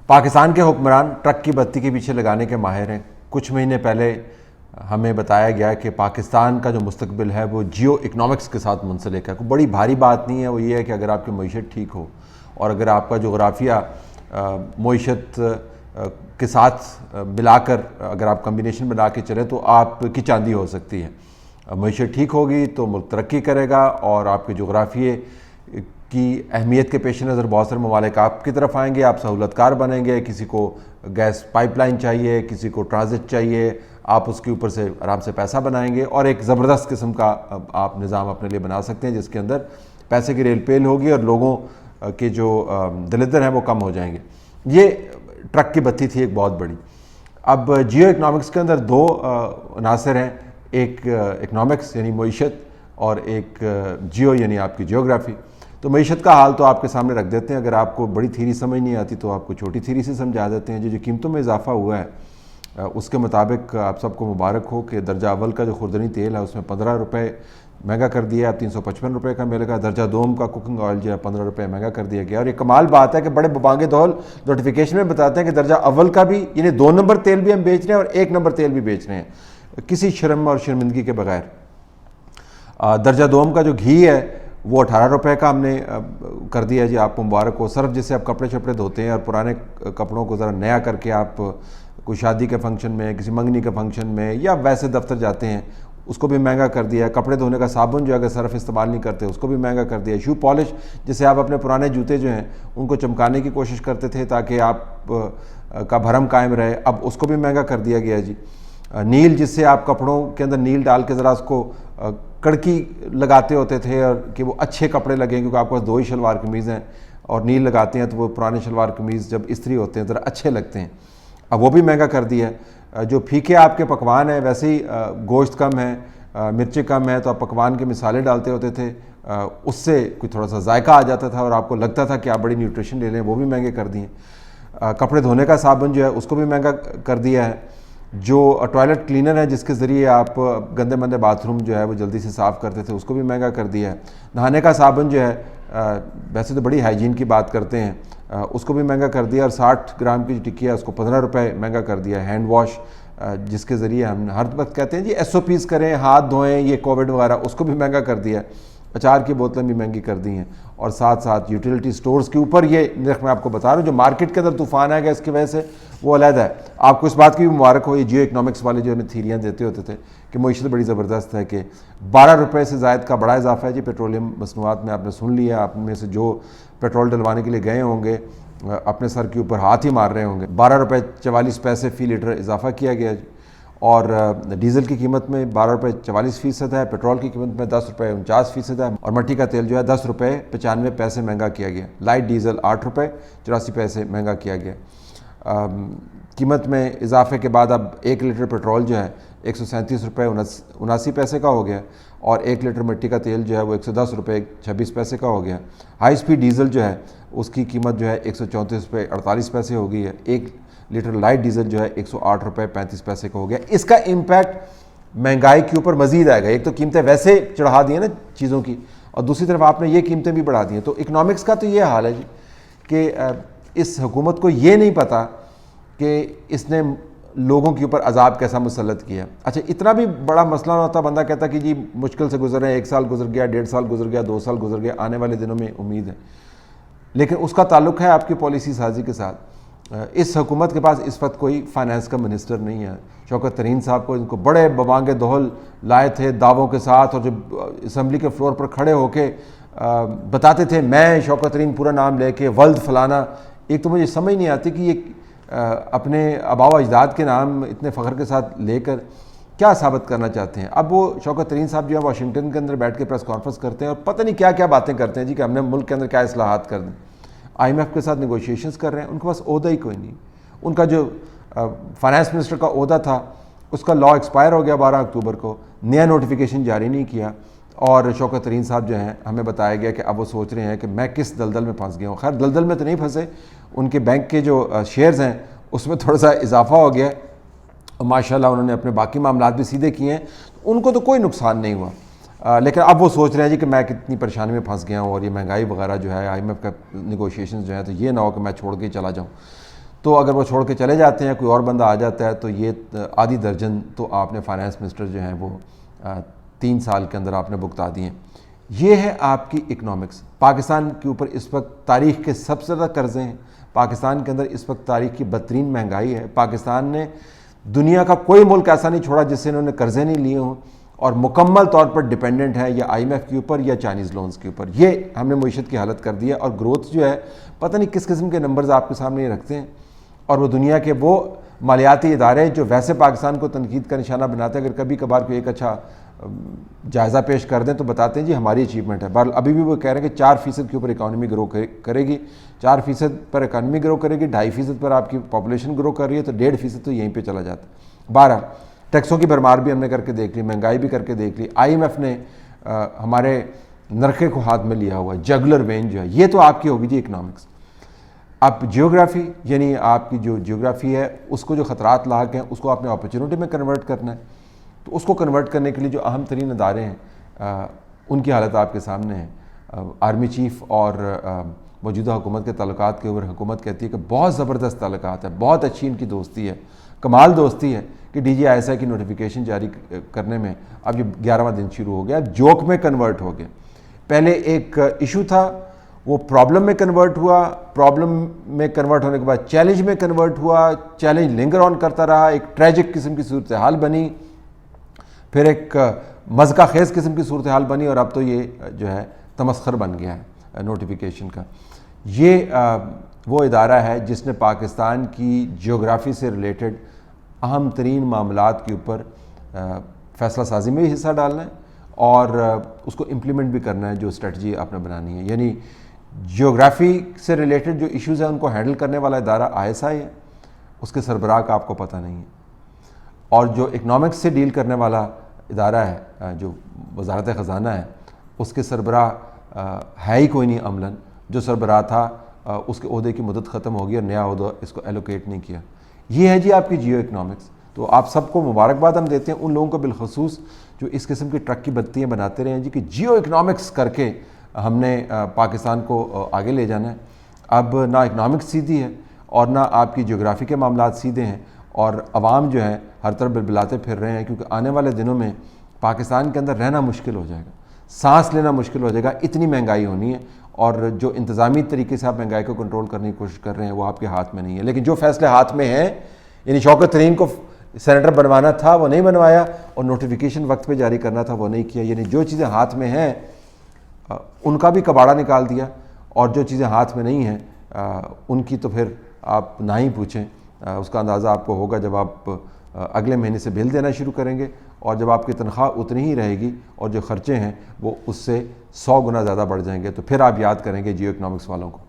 پاکستان کے حکمران ٹرک کی بتی کے پیچھے لگانے کے ماہر ہیں۔ کچھ مہینے پہلے ہمیں بتایا گیا کہ پاکستان کا جو مستقبل ہے وہ جیو اکنامکس کے ساتھ منسلک ہے۔ کوئی بڑی بھاری بات نہیں ہے، وہ یہ ہے کہ اگر آپ کی معیشت ٹھیک ہو اور اگر آپ کا جغرافیہ معیشت کے ساتھ ملا کر اگر آپ کمبینیشن بنا کے چلیں تو آپ کی چاندی ہو سکتی ہے۔ معیشت ٹھیک ہوگی تو ملک ترقی کرے گا اور آپ کے جغرافیے کی اہمیت کے پیش نظر بہت سارے ممالک آپ کی طرف آئیں گے، آپ سہولت کار بنیں گے۔ کسی کو گیس پائپ لائن چاہیے، کسی کو ٹرانزٹ چاہیے، آپ اس کے اوپر سے آرام سے پیسہ بنائیں گے اور ایک زبردست قسم کا آپ نظام اپنے لیے بنا سکتے ہیں جس کے اندر پیسے کی ریل پیل ہوگی اور لوگوں کے جو دلدر ہیں وہ کم ہو جائیں گے۔ یہ ٹرک کی بتی تھی ایک بہت بڑی۔ اب جیو اکنامکس کے اندر دو عناصر ہیں، ایک اکنامکس یعنی معیشت اور ایک جیو یعنی آپ کی جیوگرافی۔ تو معیشت کا حال تو آپ کے سامنے رکھ دیتے ہیں، اگر آپ کو بڑی تھیری سمجھ نہیں آتی تو آپ کو چھوٹی تھیری سے سمجھا دیتے ہیں۔ جو قیمتوں میں اضافہ ہوا ہے اس کے مطابق آپ سب کو مبارک ہو کہ درجہ اول کا جو خوردنی تیل ہے اس میں 15 روپے مہنگا کر دیا، 355 روپے کا ملے گا۔ درجہ دوم کا کوکنگ آئل جو ہے 15 روپے مہنگا کر دیا گیا۔ اور یہ کمال بات ہے کہ بڑے ببانگے دول نوٹیفیکیشن میں بتاتے ہیں کہ درجہ اول کا بھی یعنی 2 نمبر تیل بھی ہم بیچ رہے ہیں اور 1 نمبر تیل بھی بیچ رہے ہیں کسی شرم اور شرمندگی کے بغیر۔ درجہ دوم کا جو گھی ہے وہ 18 روپے کا ہم نے کر دیا جی، آپ کو مبارک ہو۔ صرف جس سے آپ کپڑے شپڑے دھوتے ہیں اور پرانے کپڑوں کو ذرا نیا کر کے آپ کوئی شادی کے فنکشن میں، کسی منگنی کے فنکشن میں یا ویسے دفتر جاتے ہیں اس کو بھی مہنگا کر دیا ہے۔ کپڑے دھونے کا صابن جو اگر صرف استعمال نہیں کرتے اس کو بھی مہنگا کر دیا ہے۔ شو پالش جسے آپ اپنے پرانے جوتے جو ہیں ان کو چمکانے کی کوشش کرتے تھے تاکہ آپ کا بھرم قائم رہے، اب اس کو بھی مہنگا کر دیا گیا جی۔ نیل جس سے آپ کپڑوں کے اندر نیل ڈال کے ذرا اس کو کڑکی لگاتے ہوتے تھے اور کہ وہ اچھے کپڑے لگیں، کیونکہ آپ کے پاس 2 ہی شلوار قمیض ہیں اور نیل لگاتے ہیں تو وہ پرانے شلوار قمیض جب استری ہوتے ہیں ذرا اچھے لگتے ہیں، اب وہ بھی مہنگا کر دیا ہے۔ جو پھیکے آپ کے پکوان ہیں ویسے ہی گوشت کم ہے، مرچیں کم ہیں تو آپ پکوان کے مسالے ڈالتے ہوتے تھے، اس سے کوئی تھوڑا سا ذائقہ آ جاتا تھا اور آپ کو لگتا تھا کہ آپ بڑی نیوٹریشن لے لیں، وہ بھی مہنگے کر دیے۔ کپڑے دھونے کا صابن جو ہے اس کو بھی مہنگا کر دیا ہے۔ جو ٹوائلٹ کلینر ہے جس کے ذریعے آپ گندے مندے باتھ روم جو ہے وہ جلدی سے صاف کرتے تھے اس کو بھی مہنگا کر دیا ہے۔ نہانے کا صابن جو ہے ویسے تو بڑی ہائیجین کی بات کرتے ہیں، اس کو بھی مہنگا کر دیا اور 60 گرام کی جو ٹکی ہے اس کو 15 روپے مہنگا کر دیا ہے۔ ہینڈ واش جس کے ذریعے ہم ہر وقت کہتے ہیں جی SOPs کریں، ہاتھ دھوئیں، یہ کووڈ وغیرہ، اس کو بھی مہنگا کر دیا ہے۔ اچار کی بوتلیں بھی مہنگی کر دی ہیں اور ساتھ ساتھ یوٹیلیٹی سٹورز کے اوپر یہ نرخ میں آپ کو بتا رہا ہوں جو مارکیٹ کے اندر طوفان آئے گا اس کی وجہ سے وہ علیحدہ ہے۔ آپ کو اس بات کی بھی مبارک ہو، یہ جیو اکنامکس والے جو ہمیں تھیریاں دیتے ہوتے تھے کہ معیشت بڑی زبردست ہے کہ 12 روپے سے زائد کا بڑا اضافہ ہے جی پیٹرولیم مصنوعات میں۔ آپ نے سن لیا، آپ میں سے جو پیٹرول ڈلوانے کے لیے گئے ہوں گے اپنے سر کے اوپر ہاتھ ہی مار رہے ہوں گے۔ 12 روپے 44 پیسے فی لیٹر اضافہ کیا گیا جی، اور ڈیزل کی قیمت میں 12 روپے 44% ہے، پیٹرول کی قیمت میں 10 روپے 49% ہے اور مٹی کا تیل جو ہے 10 روپے 95 پیسے مہنگا کیا گیا۔ لائٹ ڈیزل 8 روپے 84 پیسے مہنگا کیا گیا۔ قیمت میں اضافے کے بعد اب 1 لیٹر پیٹرول جو ہے 137 روپے 79 پیسے کا ہو گیا اور 1 لیٹر مٹی کا تیل جو ہے وہ 110 روپے 26 پیسے کا ہو گیا۔ ہائی سپیڈ ڈیزل جو ہے اس کی قیمت جو ہے 134 روپے 48 پیسے ہو گئی ہے۔ 1 لیٹر لائٹ ڈیزل جو ہے 108 روپے 35 پیسے کا ہو گیا۔ اس کا امپیکٹ مہنگائی کے اوپر مزید آئے گا۔ ایک تو قیمتیں ویسے چڑھا دی ہیں نا چیزوں کی اور دوسری طرف آپ نے یہ قیمتیں بھی بڑھا دی ہیں۔ تو اکنامکس کا تو یہ حال ہے جی کہ اس حکومت کو یہ نہیں پتہ کہ اس نے لوگوں کے اوپر عذاب کیسا مسلط کیا۔ اچھا اتنا بھی بڑا مسئلہ نہ ہوتا، بندہ کہتا کہ جی مشکل سے گزر رہے ہیں، 1 سال گزر گیا، 1.5 سال گزر گیا، 2 سال گزر گیا، آنے والے دنوں میں امید ہے، لیکن اس کا تعلق ہے آپ کی پالیسی سازی کے ساتھ۔ اس حکومت کے پاس اس وقت کوئی فائنانس کا منسٹر نہیں ہے۔ شوکت ترین صاحب کو ان کو بڑے ببانگے دہل لائے تھے دعووں کے ساتھ، اور جب اسمبلی کے فلور پر کھڑے ہو کے بتاتے تھے میں شوکت ترین پورا نام لے کے ولد فلانا، ایک تو مجھے سمجھ نہیں آتی کہ یہ اپنے آباء و اجداد کے نام اتنے فخر کے ساتھ لے کر کیا ثابت کرنا چاہتے ہیں۔ اب وہ شوکت ترین صاحب جو ہے واشنگٹن کے اندر بیٹھ کے پریس کانفرنس کرتے ہیں اور پتہ نہیں کیا کیا باتیں کرتے ہیں جی کہ ہم نے ملک کے اندر کیا اصلاحات کر دیں، IMF کے ساتھ نیگوشیشنز کر رہے ہیں، ان کے پاس عہدہ ہی کوئی نہیں۔ ان کا جو فائنانس منسٹر کا عہدہ تھا اس کا لا ایکسپائر ہو گیا 12 اکتوبر کو، نیا نوٹیفیکیشن جاری نہیں کیا، اور شوکت ترین صاحب جو ہیں ہمیں بتایا گیا کہ اب وہ سوچ رہے ہیں کہ میں کس دلدل میں پھنس گیا ہوں۔ خیر دلدل میں تو نہیں پھنسے، ان کے بینک کے جو شیئرز ہیں اس میں تھوڑا سا اضافہ ہو گیا اور ماشاءاللہ انہوں نے اپنے باقی معاملات بھی سیدھے کیے ہیں، ان کو تو کوئی نقصان نہیں ہوا، لیکن اب وہ سوچ رہے ہیں جی کہ میں کتنی پریشانی میں پھنس گیا ہوں اور یہ مہنگائی وغیرہ جو ہے IMF کا نیگوشیشنز جو ہے تو یہ نہ ہو کہ میں چھوڑ کے چلا جاؤں۔ تو اگر وہ چھوڑ کے چلے جاتے ہیں, کوئی اور بندہ آ جاتا ہے, تو یہ آدھی درجن تو آپ نے فائنانس منسٹر جو ہیں وہ 3 سال کے اندر آپ نے بکتا دیے. یہ ہے آپ کی اکنامکس. پاکستان کے اوپر اس وقت تاریخ کے سب سے زیادہ قرضے ہیں. پاکستان کے اندر اس وقت تاریخ کی بدترین مہنگائی ہے. پاکستان نے دنیا کا کوئی ملک ایسا نہیں چھوڑا جس سے انہوں نے قرضے نہیں لیے ہوں, اور مکمل طور پر ڈیپینڈنٹ ہے یا IMF کے اوپر یا چائنیز لونز کے اوپر. یہ ہم نے معیشت کی حالت کر دی ہے, اور گروتھ جو ہے پتہ نہیں کس قسم کے نمبرز آپ کے سامنے یہ رکھتے ہیں, اور وہ دنیا کے وہ مالیاتی ادارے جو ویسے پاکستان کو تنقید کا نشانہ بناتے ہیں, اگر کبھی کبھار کوئی ایک اچھا جائزہ پیش کر دیں تو بتاتے ہیں جی ہماری اچیومنٹ ہے. بہرحال ابھی بھی وہ کہہ رہے ہیں کہ 4% کے اوپر اکانومی گرو کرے گی. 4% پر اکانومی گرو کرے گی, 2.5% پر آپ کی پاپولیشن گرو کر رہی ہے, تو 1.5% تو یہیں پہ چلا جاتا ہے. بہرحال ٹیکسوں کی بھرمار بھی ہم نے کر کے دیکھ لی, مہنگائی بھی کر کے دیکھ لی. IMF نے ہمارے نرخے کو ہاتھ میں لیا ہوا ہے, جگلر وین جو ہے. یہ تو آپ کی ہوگی جی اکنامکس. اب جیوگرافی, یعنی آپ کی جو جیوگرافی ہے اس کو جو خطرات لاحق ہیں اس کو آپ نے اپرچونٹی میں کنورٹ کرنا ہے. تو اس کو کنورٹ کرنے کے لیے جو اہم ترین ادارے ہیں ان کی حالت آپ کے سامنے ہے. آرمی چیف اور موجودہ حکومت کے تعلقات کے اوپر حکومت کہتی ہے کہ بہت زبردست تعلقات ہے, بہت اچھی ان کی دوستی ہے, کمال دوستی ہے, کہ DGI کی نوٹیفیکیشن جاری کرنے میں اب یہ 11واں دن شروع ہو گیا, جوک میں کنورٹ ہو گیا. پہلے ایک ایشو تھا, وہ پرابلم میں کنورٹ ہوا, پرابلم میں کنورٹ ہونے کے بعد چیلنج میں کنورٹ ہوا, چیلنج لنگر آن کرتا رہا, ایک ٹریجک قسم کی صورتحال بنی, پھر ایک مذاق خیز قسم کی صورتحال بنی, اور اب تو یہ جو ہے تمسخر بن گیا ہے نوٹیفیکیشن کا. یہ وہ ادارہ ہے جس نے پاکستان کی جیوگرافی سے ریلیٹڈ اہم ترین معاملات کے اوپر فیصلہ سازی میں بھی حصہ ڈالنا ہے, اور اس کو امپلیمنٹ بھی کرنا ہے جو اسٹریٹجی آپ نے بنانی ہے. یعنی جیوگرافی سے ریلیٹڈ جو ایشوز ہیں ان کو ہینڈل کرنے والا ادارہ ISI ہے, اس کے سربراہ کا آپ کو پتہ نہیں ہے. اور جو اکنامکس سے ڈیل کرنے والا ادارہ ہے جو وزارت خزانہ ہے, اس کے سربراہ ہے ہی کوئی نہیں عملاً. جو سربراہ تھا اس کے عہدے کی مدت ختم ہو گئی اور نیا عہدہ اس کو ایلوکیٹ نہیں کیا. یہ ہے جی آپ کی جیو اکنامکس. تو آپ سب کو مبارکباد ہم دیتے ہیں, ان لوگوں کو بالخصوص جو اس قسم کی ٹرک کی بتیاں بناتے رہے ہیں جی کہ جیو اکنامکس کر کے ہم نے پاکستان کو آگے لے جانا ہے. اب نہ اکنامکس سیدھی ہے اور نہ آپ کی جیوگرافی کے معاملات سیدھے ہیں, اور عوام جو ہے ہر طرف بلبلاتے پھر رہے ہیں, کیونکہ آنے والے دنوں میں پاکستان کے اندر رہنا مشکل ہو جائے گا, سانس لینا مشکل ہو جائے گا, اتنی مہنگائی ہونی ہے. اور جو انتظامی طریقے سے آپ مہنگائی کو کنٹرول کرنے کی کوشش کر رہے ہیں وہ آپ کے ہاتھ میں نہیں ہے. لیکن جو فیصلے ہاتھ میں ہیں, یعنی شوکت ترین کو سینیٹر بنوانا تھا وہ نہیں بنوایا, اور نوٹیفیکیشن وقت پہ جاری کرنا تھا وہ نہیں کیا. یعنی جو چیزیں ہاتھ میں ہیں ان کا بھی کباڑا نکال دیا, اور جو چیزیں ہاتھ میں نہیں ہیں ان کی تو پھر آپ نہ ہی پوچھیں. اس کا اندازہ آپ کو ہوگا جب آپ اگلے مہینے سے بل دینا شروع کریں گے, اور جب آپ کی تنخواہ اتنی ہی رہے گی اور جو خرچے ہیں وہ اس سے 100 گنا زیادہ بڑھ جائیں گے, تو پھر آپ یاد کریں گے جیو اکنامکس والوں کو.